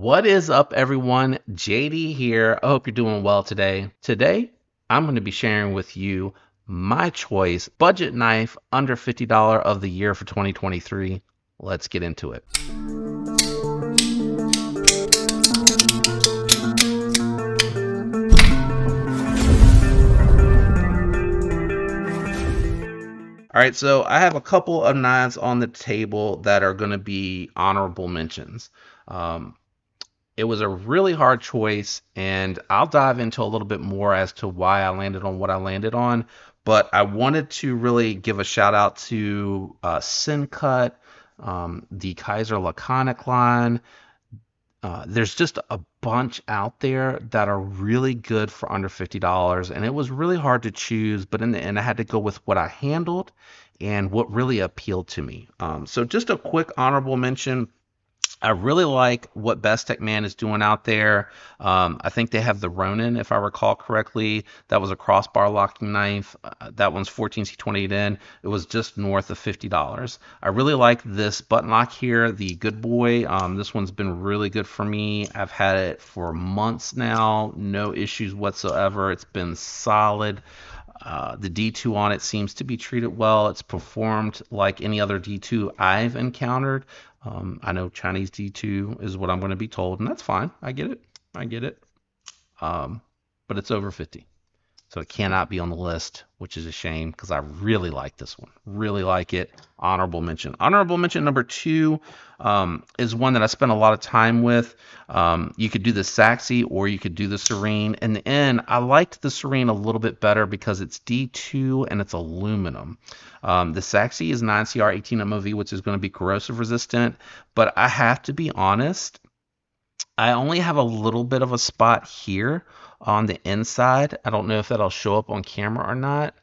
What is up, everyone? JD here. I hope you're doing well today. Today, I'm going to be sharing with you my choice budget knife under $50 of the year for 2023. Let's get into it. All right, so I have a couple of knives on the table that are going to be honorable mentions. Um, it was a really hard choice, and I'll dive into a little bit more as to why I landed on what I landed on. But I wanted to really give a shout out to Syncut, the Kaiser Laconic line. There's just a bunch out there that are really good for under $50, and it was really hard to choose. But in the end, I had to go with what I handled and what really appealed to me. So just a quick honorable mention. I really like what Best Tech Man is doing out there. I think they have the Ronin, if I recall correctly. That was a crossbar locking knife. That one's 14C28N. It was just north of $50. I really like this button lock here, the Good Boy. This one's been really good for me. I've had it for months now, no issues whatsoever. It's been solid. The D2 on it seems to be treated well. It's performed like any other D2 I've encountered. I know Chinese D2 is what I'm going to be told, and that's fine. I get it. I get it. But it's over 50. So it cannot be on the list, which is a shame because I really like this one. Really like it. Honorable mention. Honorable mention number two is one that I spent a lot of time with. You could do the Saxi or you could do the Serene. In the end, I liked the Serene a little bit better because it's D2 and it's aluminum. The Saxi is 9CR 18 MOV, which is going to be corrosive resistant. But I have to be honest, I only have a little bit of a spot here on the inside. I don't know if that'll show up on camera or not.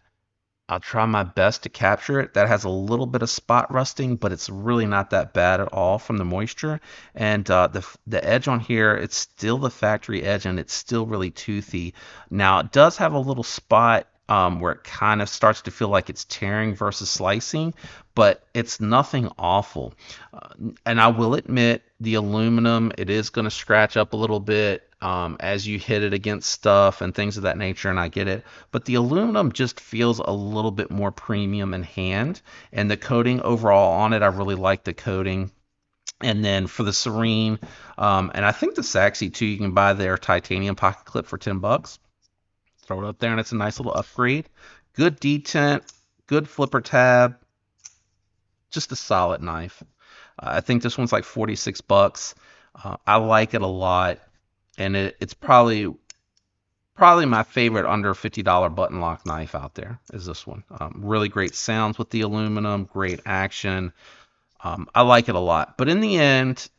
I'll try my best to capture it. That has a little bit of spot rusting, but it's really not that bad at all from the moisture. And the edge on here, it's still the factory edge, and it's still really toothy. Now, it does have a little spot where it kind of starts to feel like it's tearing versus slicing, but it's nothing awful. And I will admit, the aluminum, it is going to scratch up a little bit as you hit it against stuff and things of that nature, and I get it. But the aluminum just feels a little bit more premium in hand, and the coating overall on it, I really like the coating. And then for the Serene, and I think the Saxi too, you can buy their titanium pocket clip for $10. Throw it up there, and it's a nice little upgrade. Good detent, good flipper tab, just a solid knife. I think this one's like $46. I like it a lot, and it's probably my favorite under $50 button lock knife out there is this one. Really great sounds with the aluminum, great action. I like it a lot. But in the end,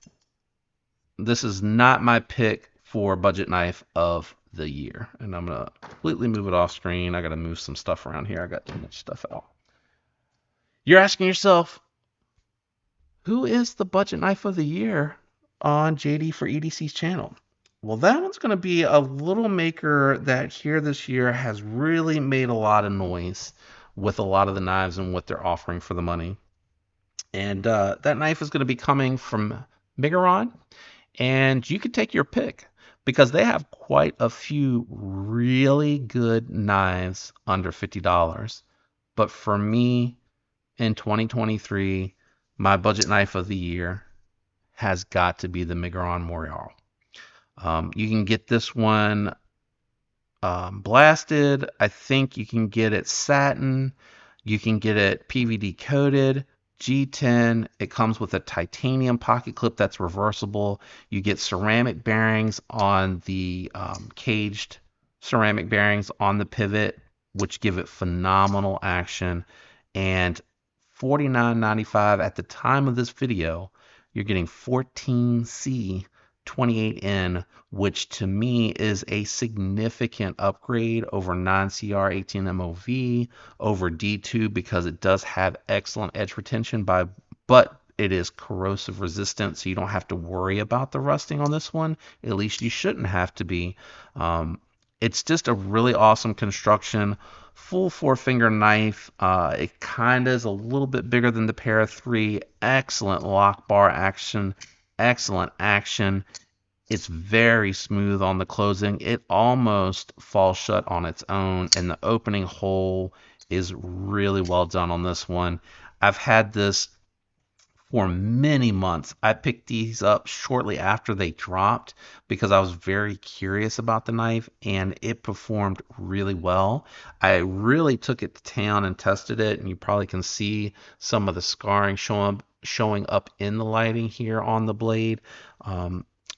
this is not my pick for budget knife of the year. And I'm going to completely move it off screen. I got to move some stuff around here. I got too much stuff out. You're asking yourself, who is the budget knife of the year on JD for EDC's channel? Well, that one's going to be a little maker that here this year has really made a lot of noise with a lot of the knives and what they're offering for the money. And that knife is going to be coming from Miguron, and you can take your pick because they have quite a few really good knives under $50. But for me, in 2023, my budget knife of the year has got to be the Miguron Morial. You can get this one blasted. I think you can get it satin. You can get it PVD coated. G10. It comes with a titanium pocket clip that's reversible. You get ceramic bearings on the caged ceramic bearings on the pivot, which give it phenomenal action. And $49.95 at the time of this video, you're getting 14C 28N, which to me is a significant upgrade over 9CR 18 MOV, over D2 because it does have excellent edge retention but it is corrosive resistant, so you don't have to worry about the rusting on this one. At least you shouldn't have to be. It's just a really awesome construction. Full 4-finger knife. It kind of is a little bit bigger than the Para 3. Excellent lock bar action. Excellent action. It's very smooth on the closing. It almost falls shut on its own, and the opening hole is really well done on this one. I've had this for many months. I picked these up shortly after they dropped because I was very curious about the knife, and it performed really well. I really took it to town and tested it, and you probably can see some of the scarring showing up in the lighting here on the blade.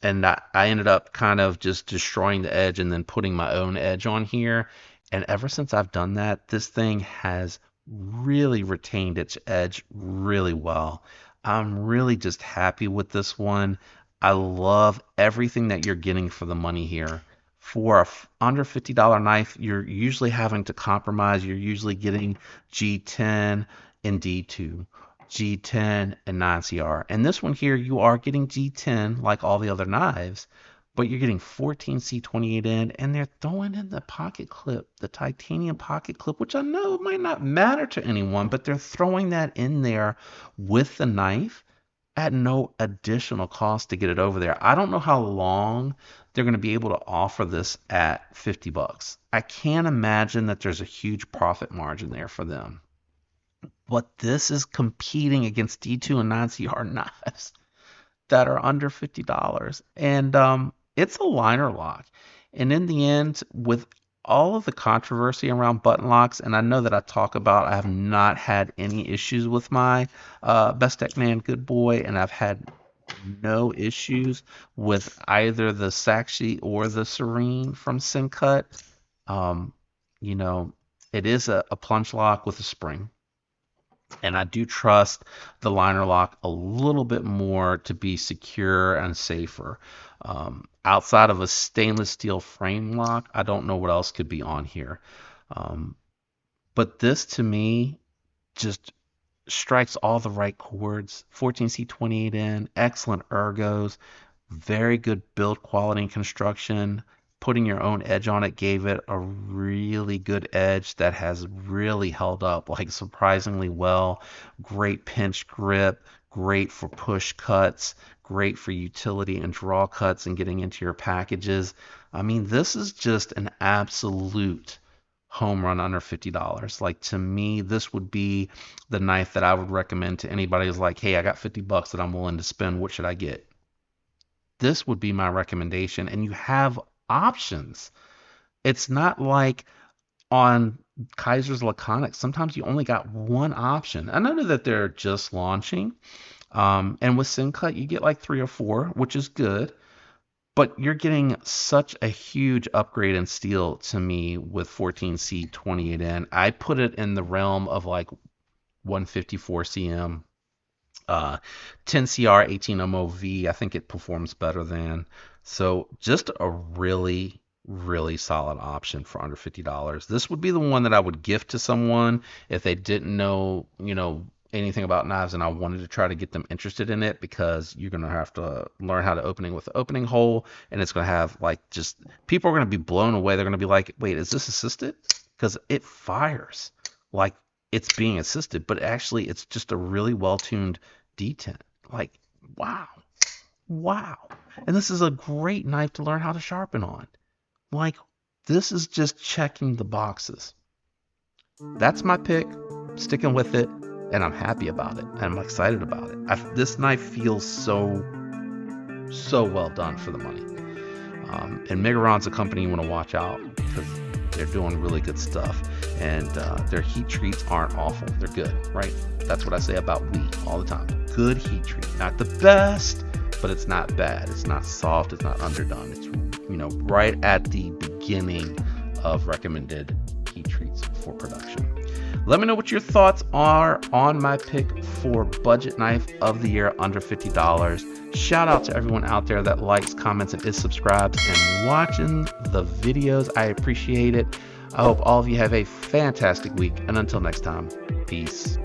And I ended up kind of just destroying the edge and then putting my own edge on here. And ever since I've done that, this thing has really retained its edge really well. I'm really just happy with this one. I love everything that you're getting for the money here. For a under $50 knife, you're usually having to compromise. You're usually getting G10 and D2, G10 and 9CR. And this one here, you are getting G10 like all the other knives, but you're getting 14C28N, and they're throwing in the pocket clip, the titanium pocket clip, which I know might not matter to anyone, but they're throwing that in there with the knife at no additional cost to get it over there. I don't know how long they're going to be able to offer this at $50. I can't imagine that there's a huge profit margin there for them. But this is competing against D2 and 9CR knives that are under $50. And it's a liner lock. And in the end, with all of the controversy around button locks, and I know that I talk about I have not had any issues with my Bestech Man Good Boy, and I've had no issues with either the Sakshi or the Serene from Sencut. You know, it is a plunge lock with a spring. And I do trust the liner lock a little bit more to be secure and safer. Outside of a stainless steel frame lock, I don't know what else could be on here. But this to me just strikes all the right chords. 14C28N, excellent ergos, very good build quality and construction. Putting your own edge on it gave it a really good edge that has really held up like surprisingly well. Great pinch grip, great for push cuts, great for utility and draw cuts and getting into your packages. I mean, this is just an absolute home run under $50. Like, to me, this would be the knife that I would recommend to anybody who's like, hey, I got $50 that I'm willing to spend. What should I get? This would be my recommendation. And you have options. It's not like on Kiser's Laconic. Sometimes you only got one option. And I know that they're just launching. And with Sencut, you get like 3 or 4, which is good. But you're getting such a huge upgrade in steel to me with 14C28N. I put it in the realm of like 154 cm. 10CR 18MOV, I think it performs better than. So just a really, really solid option for under $50. This would be the one that I would gift to someone if they didn't know, anything about knives, and I wanted to try to get them interested in it, because you're going to have to learn how to opening with the opening hole, and it's going to have people are going to be blown away. They're going to be like, wait, is this assisted? Because it fires like it's being assisted, but actually it's just a really well-tuned D10. Like, wow. And this is a great knife to learn how to sharpen on. Like, this is just checking the boxes. That's my pick. Sticking with it, and I'm happy about it. And I'm excited about it. This knife feels so well done for the money. And Miguron's a company you want to watch out, because they're doing really good stuff, and their heat treats aren't awful. They're good, right? That's what I say about WE all the time. Good heat treat. Not the best, but it's not bad. It's not soft. It's not underdone. It's, right at the beginning of recommended heat treats for production. Let me know what your thoughts are on my pick for budget knife of the year under $50. Shout out to everyone out there that likes, comments, and is subscribed and watching the videos. I appreciate it. I hope all of you have a fantastic week, and until next time, peace.